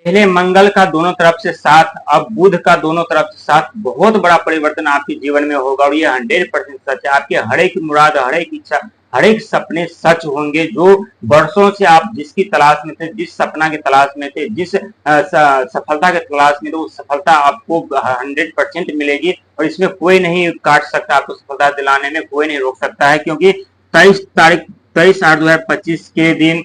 पहले मंगल का दोनों तरफ से साथ, अब बुध का दोनों तरफ से साथ, बहुत बड़ा परिवर्तन आपके जीवन में होगा और ये 100% सच है। आपके हर एक मुराद, हर एक इच्छा, हर एक सपने सच होंगे। जो वर्षों से आप जिसकी तलाश में थे, जिस सपना की तलाश में थे, जिस सफलता के तलाश में थे, वो सफलता आपको 100% मिलेगी और इसमें कोई नहीं काट सकता। आपको सफलता दिलाने में कोई नहीं रोक सकता है, क्योंकि 23 तारीख 23/8/2025 के दिन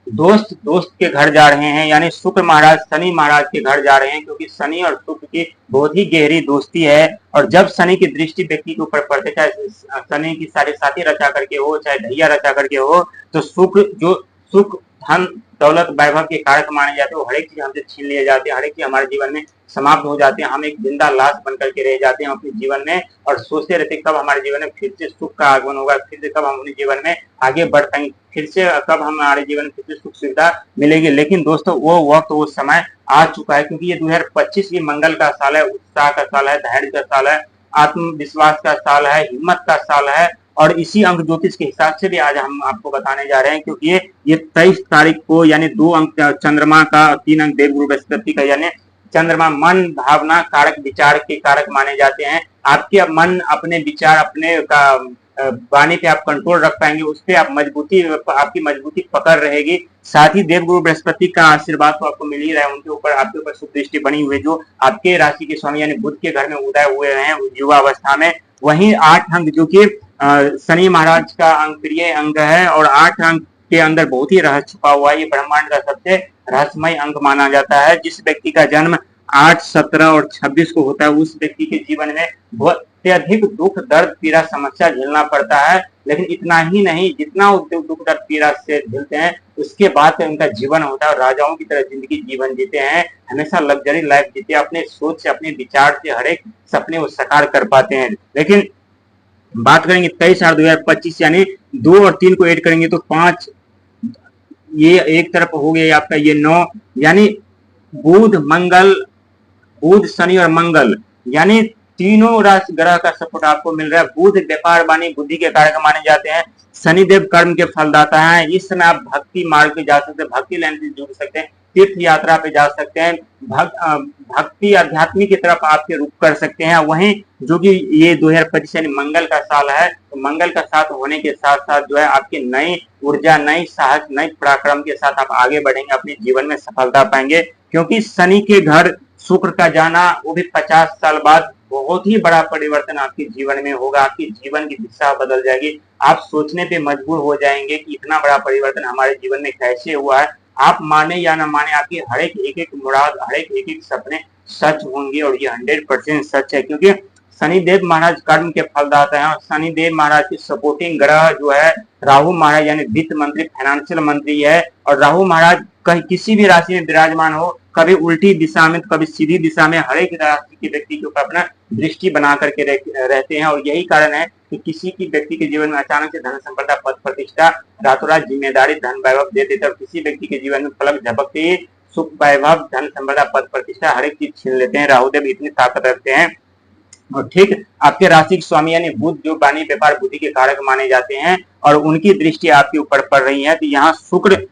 दोस्त दोस्त के घर जा रहे हैं, यानी शुक्र महाराज शनि महाराज के घर जा रहे हैं, क्योंकि शनि और शुक्र की बहुत ही गहरी दोस्ती है। और जब शनि की दृष्टि व्यक्ति के ऊपर पड़ते, चाहे शनि की साढ़े साथी रचा करके हो, चाहे ढैया रचा करके हो, तो सुख धन दौलत वैभव के कारक माने जाते हैं। वो हर एक चीज हमसे छीन लिए जाते हैं, हर एक चीज हमारे जीवन में समाप्त हो जाते हैं। हम एक जिंदा लाश बन करके रह जाते हैं अपने जीवन में और सोचते रहते कब हमारे जीवन में फिर से सुख का आगमन होगा, फिर से कब हम अपने जीवन में आगे बढ़ पाएंगे, फिर से कब हमारे जीवन में फिर से सुख सुविधा मिलेगी। लेकिन दोस्तों वो वक्त, वो समय आ चुका है, क्योंकि ये 2025 ये मंगल का साल है, उत्साह का साल है, धैर्य का साल है, आत्मविश्वास का साल है, हिम्मत का साल है। और इसी अंक ज्योतिष के हिसाब से भी आज हम आपको बताने जा रहे हैं, क्योंकि ये 23 तारीख को, यानी 2 अंक चंद्रमा का, 3 अंक देवगुरु बृहस्पति का, यानी चंद्रमा मन भावना कारक, विचार के कारक माने जाते हैं। आपके मन, अपने विचार, अपने का वाणी पे आप कंट्रोल रख पाएंगे, उस पर आप मजबूती, आपकी मजबूती पकड़ रहेगी। साथ ही देवगुरु बृहस्पति का आशीर्वाद तो आपको मिल ही रहा है, उनके ऊपर, आपके ऊपर शुभ दृष्टि बनी हुई है, जो आपके राशि के स्वामी यानी बुध के घर में उदय हुए हैं युवा अवस्था में। वहीं 8 अंक जो कि शनि महाराज का अंक प्रिय अंक है, और 8 अंक के अंदर बहुत ही रहस्य छुपा हुआ है। ये ब्रह्मांड का सबसे रहस्यमय अंक माना जाता है। जिस व्यक्ति का जन्म 8, 17 और 26 को होता है, उस व्यक्ति के जीवन में बहुत अत्यधिक दुख, दर्द, पीड़ा, समस्या झेलना पड़ता है। लेकिन इतना ही नहीं, जितना दुख, दर्द, पीड़ा से झेलते हैं, उसके बाद उनका जीवन होता है और राजाओं की तरह जिंदगी जीवन जीते हैं, हमेशा लग्जरी लाइफ जीते हैं। अपने सोच से, अपने विचार से हर एक सपने वो साकार कर पाते हैं। लेकिन बात करेंगे 23/8/2025, यानी 2 और 3 को ऐड करेंगे तो 5, ये एक तरफ हो गया आपका ये 9, यानी बुध मंगल, बुध शनि और मंगल, यानी तीनों राशि ग्रह का सपोर्ट आपको मिल रहा है। बुध व्यापार वाणी बुद्धि के कारक माने जाते हैं, शनिदेव कर्म के फलदाता है। इस समय आप भक्ति मार्ग पे जा सकते हैं, भक्ति लाइन से जुड़ सकते हैं, तीर्थ यात्रा पे जा सकते हैं, भक्ति आध्यात्मिक की तरफ आपके रुख कर सकते हैं। वहीं जो कि ये 2025 यानी मंगल का साल है, तो मंगल का साथ होने के साथ साथ जो है आपकी नई ऊर्जा, नई साहस, नई पराक्रम के साथ आप आगे बढ़ेंगे, अपने जीवन में सफलता पाएंगे। क्योंकि शनि के घर शुक्र का जाना, वो भी 50 साल बाद, बहुत ही बड़ा परिवर्तन आपके जीवन में होगा। आपके जीवन की दिशा बदल जाएगी। आप सोचने पे मजबूर हो जाएंगे कि इतना बड़ा परिवर्तन हमारे जीवन में कैसे हुआ है। आप माने या ना माने, आपकी हर एक मुराद, हर एक सपने सच होंगे और ये 100% सच है। क्योंकि शनिदेव महाराज कर्म के फलदाता है और शनिदेव महाराज की सपोर्टिंग ग्रह जो है राहु महाराज, यानी वित्त मंत्री, फाइनेंशियल मंत्री है। और राहु महाराज कहीं किसी भी राशि में विराजमान हो, कभी उल्टी दिशा में, कभी सीधी दिशा में, हर एक राशि के व्यक्ति के ऊपर अपना दृष्टि बना करके रहते हैं। और यही कारण है कि किसी की व्यक्ति के जीवन में अचानक से धन संपदा, पद प्रतिष्ठा, रातों रात जिम्मेदारी, धन वैभव दे देते हैं, और किसी व्यक्ति के जीवन में पलक झपकते ही सुख, वैभव, धन संपदा, पद प्रतिष्ठा, हर एक चीज छीन लेते हैं। राहुदेव इतनी ताकत रखते हैं। और ठीक आपके राशि के स्वामी यानी बुध, जो वाणी व्यापार बुद्धि के कारक माने जाते हैं, और उनकी दृष्टि आपके ऊपर पड़ रही है, तो यहाँ शुक्र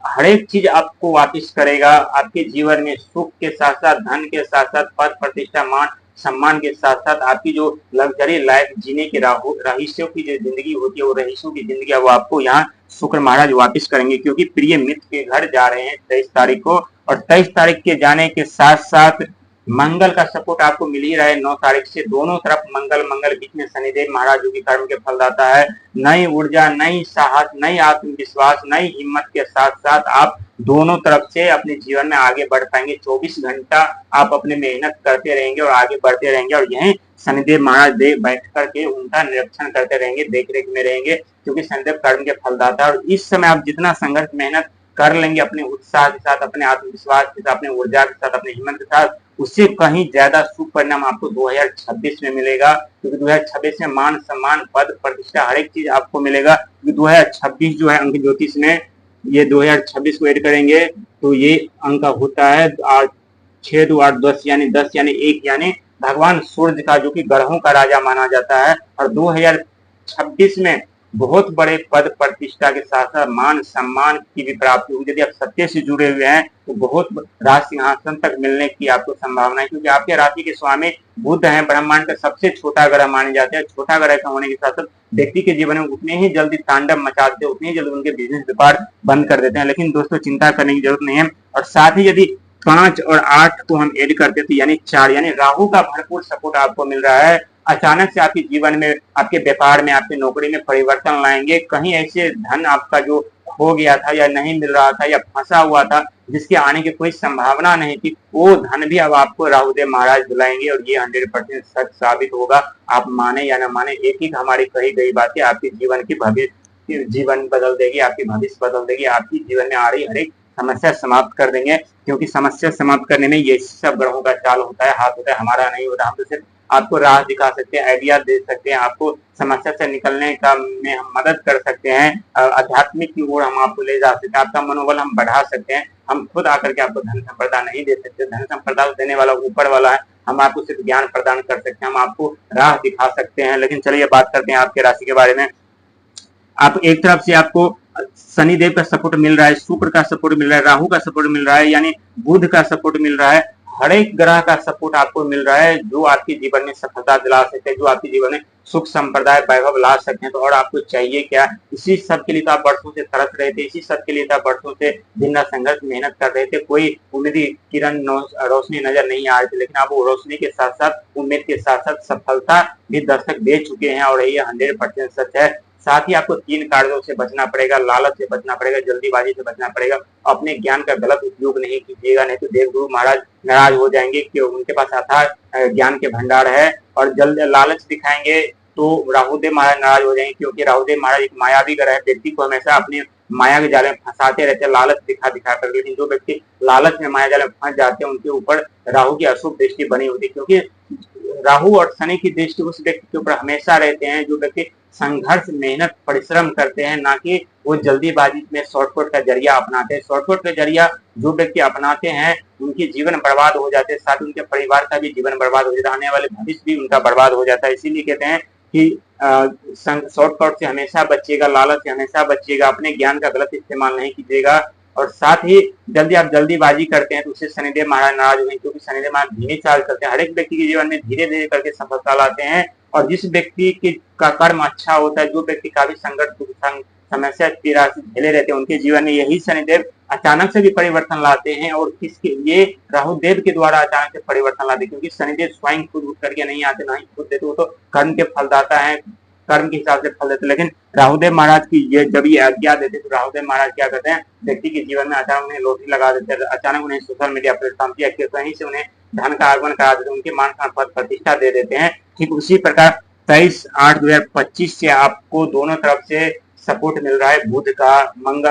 हर एक चीज आपको वापस करेगा। आपके जीवन में सुख के साथ साथ, धन के साथ साथ, पद प्रतिष्ठा, मान सम्मान के साथ साथ, आपकी जो लग्जरी लाइफ जीने के रहीशों की जो जिंदगी होती है, वो रहीशों की जिंदगी वो आपको यहाँ शुक्र महाराज वापस करेंगे। क्योंकि प्रिय मित्र के घर जा रहे हैं 23 तारीख को, और 23 तारीख के जाने के साथ साथ मंगल का सपोर्ट आपको मिल ही रहा है 9 तारीख से। दोनों तरफ मंगल मंगल, बीच में शनिदेव महाराज जो कि कर्म के फलदाता है। नई ऊर्जा, नई साहस, नई आत्मविश्वास, नई हिम्मत के साथ साथ आप दोनों तरफ से अपने जीवन में आगे बढ़ पाएंगे। 24 घंटा आप अपने मेहनत करते रहेंगे और आगे बढ़ते रहेंगे, और यही शनिदेव महाराज बैठ करके उनका निरीक्षण करते रहेंगे, देख रेख में रहेंगे, क्योंकि शनिदेव कर्म के फलदाता है। और इस समय आप जितना संघर्ष मेहनत कर लेंगे अपने उत्साह के साथ, अपने आत्मविश्वास के साथ, अपने ऊर्जा के साथ, अपने हिम्मत के साथ, उससे कहीं ज्यादा शुभ परिणाम आपको 2026 में मिलेगा। क्योंकि 2026 में मान सम्मान, पद प्रतिष्ठा, हर एक चीज आपको मिलेगा। 2026 जो है अंक ज्योतिष में, ये 2026 को ऐड करेंगे तो ये अंक होता है 6, 2, 8, 10, यानी 10 यानी 1, यानी भगवान सूर्य का, जो कि ग्रहों का राजा माना जाता है। और 2026 में बहुत बड़े पद प्रतिष्ठा के साथ साथ मान सम्मान की भी प्राप्ति होगी। यदि आप सत्य से जुड़े हुए हैं तो बहुत राज सिंहासन तक मिलने की आपको संभावना है, क्योंकि आपके राशि के स्वामी बुध हैं, ब्रह्मांड का सबसे छोटा ग्रह माने जाते हैं। छोटा ग्रह का होने के साथ साथ व्यक्ति के जीवन में उतने ही जल्दी तांडव मचा देते हैं, उतनी ही जल्दी उनके बिजनेस व्यापार बंद कर देते हैं। लेकिन दोस्तों चिंता करने की जरूरत नहीं है। और साथ ही यदि 5 और 8 को हम ऐड करते तो यानी 4, यानी राहु का भरपूर सपोर्ट आपको मिल रहा है। अचानक से आपके जीवन में, आपके व्यापार में, आपकी नौकरी में परिवर्तन लाएंगे। कहीं ऐसे धन आपका जो खो गया था या नहीं मिल रहा था या फंसा हुआ था, जिसके आने की कोई संभावना नहीं थी, वो धन भी अब आपको राहुदेव महाराज दिलाएंगे। और ये 100% सच साबित होगा। आप माने या न माने, एक ही हमारी कही गई बातें आपके जीवन की भविष्य, जीवन बदल देगी, आपकी भविष्य बदल देगी, आपकी जीवन में आ रही हर एक समस्या समाप्त कर देंगे। क्योंकि समस्या समाप्त करने में ये सब ग्रहों का चाल होता है, हाथ होता है, हमारा नहीं होता। हम तो सिर्फ आपको राह दिखा सकते हैं, आइडिया दे सकते हैं, आपको समस्या से निकलने का में हम मदद कर सकते हैं, आध्यात्मिक की ओर हम आपको ले जा सकते हैं, आपका मनोबल हम बढ़ा सकते हैं। हम खुद आकर के आपको धन संपदा नहीं दे सकते, धन संपदा देने वाला ऊपर वाला है। हम आपको सिर्फ ज्ञान प्रदान कर सकते हैं, हम आपको राह दिखा सकते हैं। लेकिन चलिए बात करते हैं आपके राशि के बारे में। आप एक तरफ से आपको शनिदेव का सपोर्ट मिल रहा है, शुक्र का सपोर्ट मिल रहा है, राहु का सपोर्ट मिल रहा है, यानी बुध का सपोर्ट मिल रहा है। हर एक ग्रह का सपोर्ट आपको मिल रहा है जो आपके जीवन में सफलता दिला सकते हैं, जो आपके जीवन में सुख संप्रदाय वैभव ला सकते हैं। तो और आपको चाहिए क्या? इसी सब के लिए तो आप वर्षों से तरस रहे थे, इसी सब के लिए तो आप वर्षों से दिन रात संघर्ष मेहनत कर रहे थे। कोई उम्मीद किरण रोशनी नजर नहीं आ रही थी, लेकिन आप वो रोशनी के साथ साथ, उम्मीद के साथ साथ सफलता भी दस्तक दे चुके हैं। और ये 100% सच है। साथ ही आपको 3 कार्यों से बचना पड़ेगा, लालच से बचना पड़ेगा, जल्दीबाजी से बचना पड़ेगा। अपने ज्ञान का गलत उपयोग नहीं कीजिएगा, नहीं तो देवगुरु महाराज नाराज हो जाएंगे कि उनके पास अथाह ज्ञान के भंडार है। और जल्द लालच दिखाएंगे तो राहुदेव महाराज नाराज हो जाएंगे, क्योंकि राहुदेव महाराज एक मायावी ग्रह है, व्यक्ति को हमेशा अपने माया के जाले में फंसाते रहते हैं, लालच दिखा दिखा कर। लेकिन जो व्यक्ति लालच में, माया जाले में फंस जाते हैं, उनके ऊपर राहु की अशुभ दृष्टि बनी होती है। क्योंकि राहु और शनि की दृष्टि उस व्यक्ति के ऊपर हमेशा रहते हैं जो व्यक्ति संघर्ष, मेहनत, परिश्रम करते हैं, ना कि वो जल्दीबाजी में शॉर्टकट का जरिया अपनाते हैं। शॉर्टकट का जरिया जो व्यक्ति अपनाते हैं उनके जीवन बर्बाद हो जाते हैं, साथ उनके परिवार का भी जीवन बर्बाद हो जाता है, आने वाले भविष्य भी उनका बर्बाद हो जाता है। इसीलिए कहते हैं कि शॉर्टकट से हमेशा बचिएगा, लालच से हमेशा बचिएगा, अपने ज्ञान का गलत इस्तेमाल नहीं कीजिएगा। और साथ ही जल्दी आप जल्दीबाजी करते हैं तो उससे शनिदेव महाराज नाराज होंगे, क्योंकि शनिदेव महाराज धीमी चाल करते हैं। हर एक व्यक्ति के जीवन में धीरे धीरे करके सफलता लाते हैं। और जिस व्यक्ति का कर्म अच्छा होता है, जो व्यक्ति काफी संघर्ष, समस्या, पीड़ा से झेले रहते हैं, उनके जीवन में यही शनिदेव अचानक से भी परिवर्तन लाते हैं। और किसके? ये राहुदेव के द्वारा अचानक से परिवर्तन लाते हैं, क्योंकि शनिदेव स्वयं खुद उठ करके नहीं आते, ना ही खुद देते, वो तो कर्म के फलदाता है, कर्म के हिसाब से फल देते। लेकिन राहुदेव महाराज की ये जब ये आज्ञा देते तो राहुदेव महाराज क्या करते हैं? व्यक्ति के जीवन में अचानक उन्हें लोटरी लगा देते हैं, अचानक उन्हें सोशल मीडिया प्लेटफॉर्म की कहीं से उन्हें धन का आगमन करा देते, उनके मान सम्मान पद प्रतिष्ठा दे देते हैं। ठीक उसी प्रकार 23/8/2025 से आपको दोनों तरफ से सपोर्ट मिल रहा है बुध का, मंगल